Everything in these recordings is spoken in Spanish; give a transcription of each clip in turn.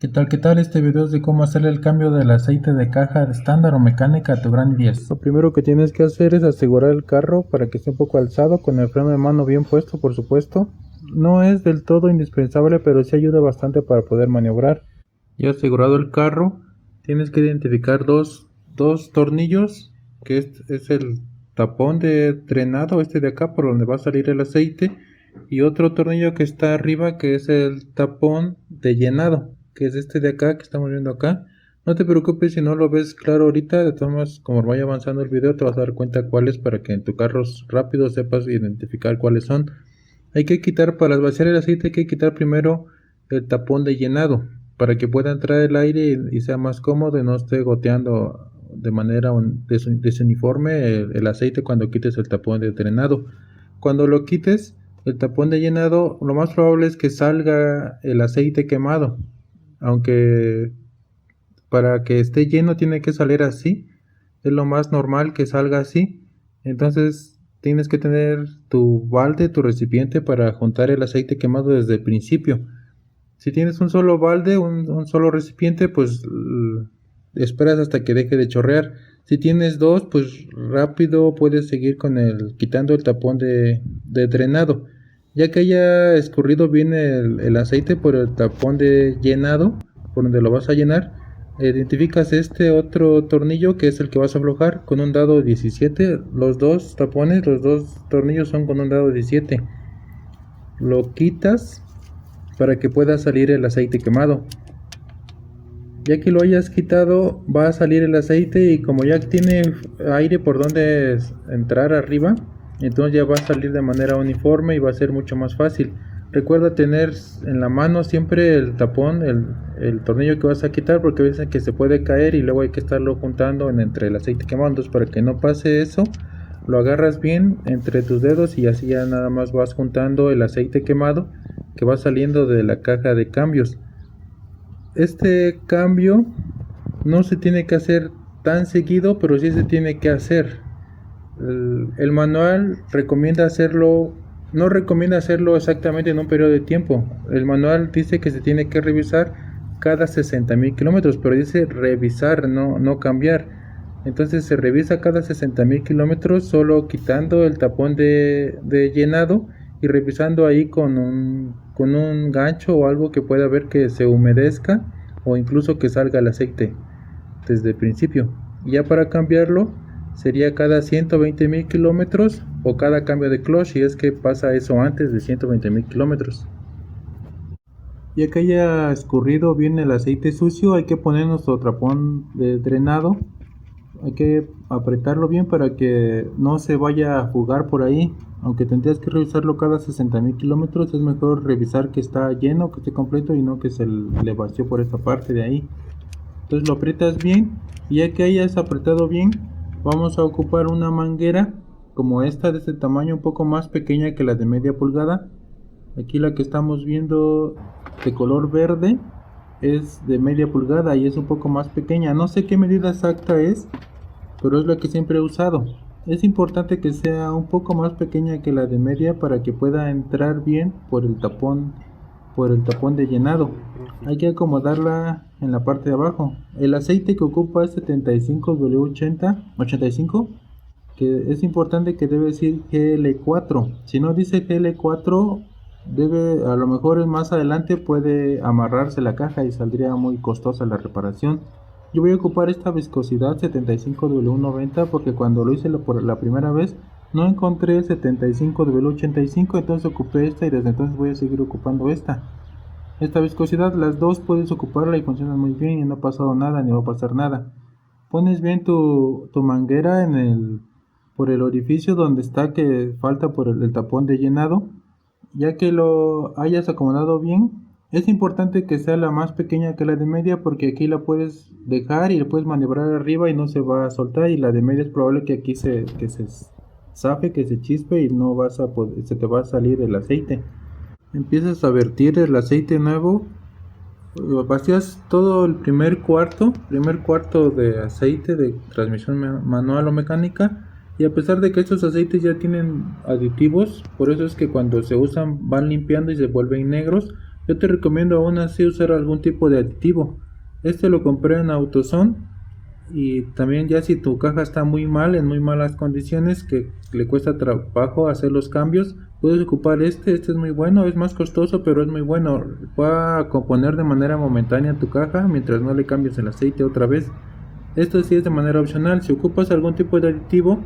¿Qué tal? ¿Qué tal? Este video es de cómo hacerle el cambio del aceite de caja de estándar o mecánica a tu Gran 10. Lo primero que tienes que hacer es asegurar el carro para que esté un poco alzado, con el freno de mano bien puesto, por supuesto. No es del todo indispensable, pero sí ayuda bastante para poder maniobrar. Ya asegurado el carro, tienes que identificar dos tornillos, que es el tapón de drenado, este de acá, por donde va a salir el aceite, y otro tornillo que está arriba, que es el tapón de llenado, que es este de acá, que estamos viendo acá. No te preocupes si no lo ves claro ahorita, de todas formas, como vaya avanzando el video, te vas a dar cuenta cuáles, para que en tu carro rápido sepas identificar cuáles son. Hay que quitar, para vaciar el aceite, hay que quitar primero el tapón de llenado, para que pueda entrar el aire y sea más cómodo y no esté goteando de manera desuniforme el aceite cuando quites el tapón de drenado. Cuando lo quites el tapón de llenado, lo más probable es que salga el aceite quemado, aunque para que esté lleno tiene que salir así, es lo más normal que salga así. Entonces tienes que tener tu balde, tu recipiente para juntar el aceite quemado desde el principio. Si tienes un solo balde, un solo recipiente, pues esperas hasta que deje de chorrear. Si tienes dos, pues rápido puedes seguir con quitando el tapón de drenado. Ya que haya escurrido bien el aceite por el tapón de llenado, por donde lo vas a llenar, identificas este otro tornillo, que es el que vas a aflojar, con un dado 17. Los dos tapones, los dos tornillos son con un dado 17. Lo quitas para que pueda salir el aceite quemado. Ya que lo hayas quitado, va a salir el aceite, y como ya tiene aire por donde entrar arriba, entonces ya va a salir de manera uniforme y va a ser mucho más fácil. Recuerda tener en la mano siempre el tapón, el tornillo que vas a quitar, porque a veces que se puede caer y luego hay que estarlo juntando entre el aceite quemado. Entonces, para que no pase eso, lo agarras bien entre tus dedos y así ya nada más vas juntando el aceite quemado que va saliendo de la caja de cambios. Este cambio no se tiene que hacer tan seguido, pero sí se tiene que hacer. El manual recomienda hacerlo, no recomienda hacerlo exactamente en un periodo de tiempo. El manual dice que se tiene que revisar cada 60,000 kilómetros, pero dice revisar, no cambiar. Entonces se revisa cada 60,000 kilómetros, solo quitando el tapón de llenado y revisando ahí con un gancho o algo que pueda ver que se humedezca, o incluso que salga el aceite desde el principio. Y ya para cambiarlo sería cada 120,000 kilómetros o cada cambio de clutch, si es que pasa eso antes de 120,000 kilómetros. Ya que haya escurrido bien el aceite sucio, hay que poner nuestro tapón de drenado. Hay que apretarlo bien para que no se vaya a fugar por ahí. Aunque tendrías que revisarlo cada 60,000 kilómetros, es mejor revisar que está lleno, que esté completo y no que se le vació por esta parte de ahí. Entonces lo aprietas bien, y ya que hayas apretado bien, vamos a ocupar una manguera como esta, de este tamaño, un poco más pequeña que la de media pulgada. Aquí la que estamos viendo de color verde es de media pulgada y es un poco más pequeña. No sé qué medida exacta es, pero es la que siempre he usado. Es importante que sea un poco más pequeña que la de media para que pueda entrar bien por el tapón de llenado. Hay que acomodarla en la parte de abajo. El aceite que ocupa es 75W85, que es importante que debe decir GL4. Si no dice GL4, a lo mejor más adelante puede amarrarse la caja y saldría muy costosa la reparación. Yo voy a ocupar esta viscosidad 75W90 porque cuando lo hice por la primera vez no encontré 75W85, entonces ocupé esta y desde entonces voy a seguir ocupando esta viscosidad. Las dos puedes ocuparla y funcionan muy bien y no ha pasado nada ni va a pasar nada. Pones bien tu manguera por el orificio donde está, que falta por el tapón de llenado. Ya que lo hayas acomodado bien, es importante que sea la más pequeña que la de media, porque aquí la puedes dejar y la puedes maniobrar arriba y no se va a soltar, y la de media es probable que aquí se zafe, que se chispe y no vas a poder, se te va a salir el aceite. Empiezas a vertir el aceite nuevo, vacías todo el primer cuarto de aceite de transmisión manual o mecánica. Y a pesar de que estos aceites ya tienen aditivos, por eso es que cuando se usan van limpiando y se vuelven negros, Yo te recomiendo aún así usar algún tipo de aditivo. Este lo compré en AutoZone. Y también ya si tu caja está muy mal, en muy malas condiciones, que le cuesta trabajo hacer los cambios, puedes ocupar este es muy bueno, es más costoso pero es muy bueno. Va a componer de manera momentánea tu caja mientras no le cambies el aceite otra vez. Esto sí es de manera opcional. Si ocupas algún tipo de aditivo,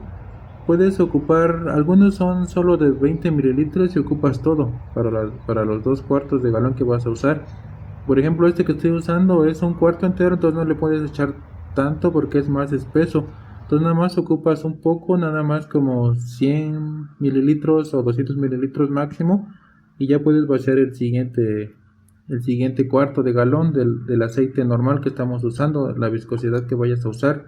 puedes ocupar, algunos son solo de 20 mililitros y ocupas todo para los 2 cuartos de galón que vas a usar. Por ejemplo, este que estoy usando es un cuarto entero, entonces no le puedes echar tanto porque es más espeso. Entonces nada más ocupas un poco, nada más como 100 mililitros o 200 mililitros máximo, y ya puedes vaciar el siguiente cuarto de galón del aceite normal que estamos usando, la viscosidad que vayas a usar.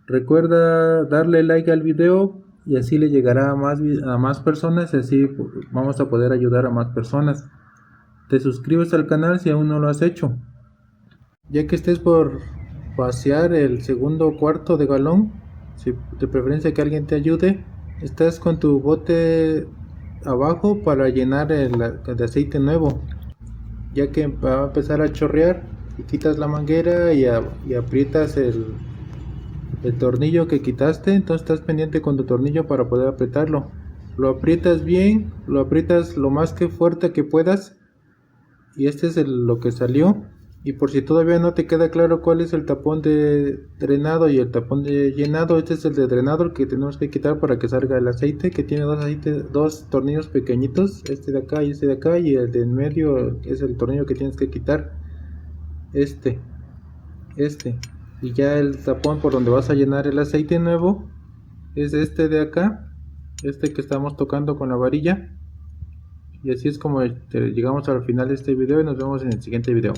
Recuerda darle like al video y así le llegará a más personas y así vamos a poder ayudar a más personas. Te suscribes al canal si aún no lo has hecho. Ya que estés por vaciar el segundo cuarto de galón, si de preferencia que alguien te ayude, estás con tu bote abajo para llenar el de aceite nuevo, ya que va a empezar a chorrear, y quitas la manguera y aprietas el tornillo que quitaste. Entonces estás pendiente con tu tornillo para poder apretarlo. Lo aprietas bien, lo aprietas lo más que fuerte que puedas, y este es lo que salió. Y por si todavía no te queda claro cuál es el tapón de drenado y el tapón de llenado, este es el de drenado, el que tenemos que quitar para que salga el aceite, que tiene dos tornillos pequeñitos, este de acá y este de acá, y el de en medio es el tornillo que tienes que quitar, este y ya el tapón por donde vas a llenar el aceite nuevo es este de acá, este que estamos tocando con la varilla. Y así es como llegamos al final de este video y nos vemos en el siguiente video.